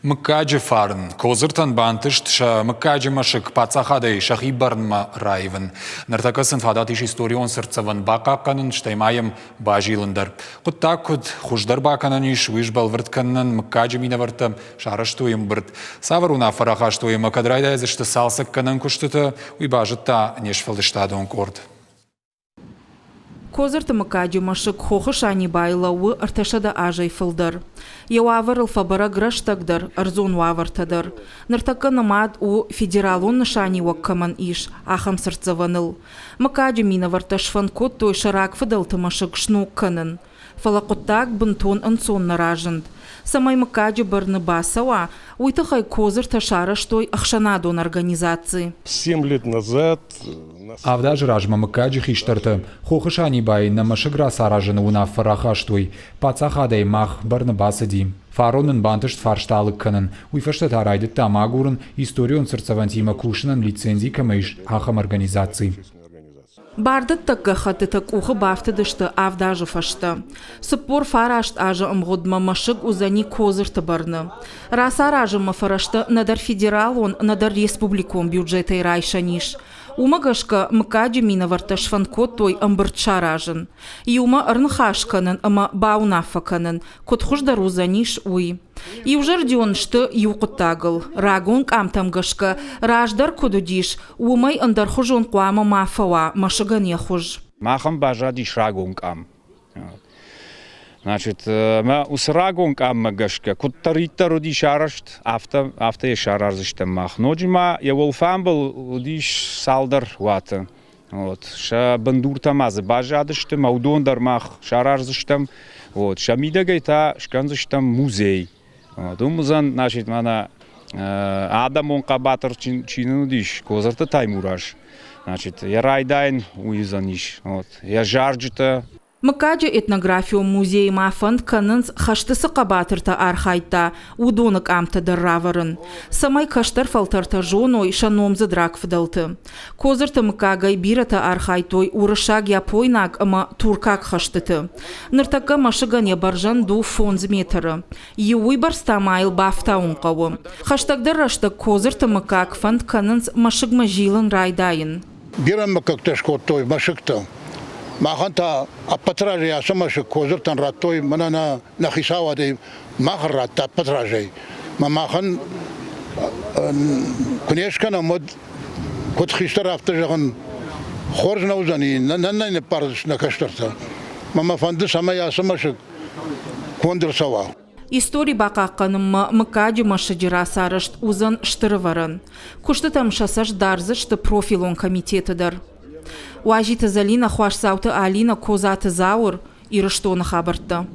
Мыккаджи фарн, козыртан бантышт, ша мыккаджи машык, пацахадей, шахибарнма райвен. Нартакасын фадатиш историон сырцаван бакакканын, штаймайым бажилындар. Куттак куд хуждар бакананиш, вишбал выртканнын, мыккаджи минаварта, шараштуем бырт. Саваруна фарахаштуем, акадрайда езышты салсакканын куштыты, уйбажытта нешфалдыштадон корд. Козырты мыккаджи машык хохыш ани байлауы арташада ажай фылдар. Яуавар алфабара граштагдар, арзон вавартадар. Нартакы намад у федералон нышани ваккаман иш, ахам сырцаваныл. Мыккаджи минаварташфан кот той шарак фыдалты машык шнукканын. Фалакоттак бынтон ансон наражынд. Самай мыккаджи барны басава, уйтахай козырта шараштой ахшанадон организации. 7 лет назад... Авдаж ражма мыккаджи хиштарты, хохышани бай на машыгра саражыны уна фарахаштуй, пацахадай мах барны басыди. Фаронын бантышт фаршталыкканын, уйфаштат арайды тамагурын историон сырцавантима кушынан лицензий камыш ахам организации. Бардыт такка хатытак ухы бафтыдышты авдажы фашты. Сыппор фарашт ажы ымғодма машык узани козырты барны. Раса ражыма фарашты надар федералон, надар республикон бюджетай райшаниш. Умагашка мыккаджи минаварташфан кот той ымбыртша ражын. Юма ырнхашканын, ама баунафаканын, кот хуждар узаниш уй. И уже рдёншты юқыттагыл. Рагун камтамгашка, раждар кудудиш, умай андар хужон қуама мафава, машыган яхуж. Махам бажадиш рагун кам. Значит, мы усрагун кам магашка, куттарита руди шарашт, авто шаразыштем мах. Ноджима я волфам был удиш салдар вата. Вот, ша бандурта мазы бажадыштем, аудондар мах шаразыштем. Вот, шамидагайта шканзыштем музей. Думузан, значит, мана адамон кабатыр чинудиш, козырты таймураш. Значит, я райдайн уизаниш. Вот, я жарджита. Мыккаджи этнографию музей мафанд канынс хаштысы қабатырта архайта, удонық амтадар раварын. Самай каштар фалтарта жоной шаномзы драк фдалты. Козырты мыккагай бирата архайтой урышаг япойнак ама туркак хаштыты. Ныртакка машыган ябаржан ду фонз метры. Юй барста майл бафта унқауы. Хаштагдар раштак козырты мыккак фанд канынс машыгма жилын райдайын. Бирам мыккакташ коттой машыкта. Маханта апатражи асамаши козыртан раттой манана нахисаваде махарата апатражи. Мамахан кунешкана мод кот хистар автажаган хоржна узани нанна парш на каштарта. Мама фанды самая асамаши кондырсава. Истории бакакканым мыккаджи машыжыра сарышт узан штырыварын. Кушты там шасаш дарзышты профилон комитетыдар. Уажита залина хуаш сауты алина козаты заур ирыштоны хабыртты.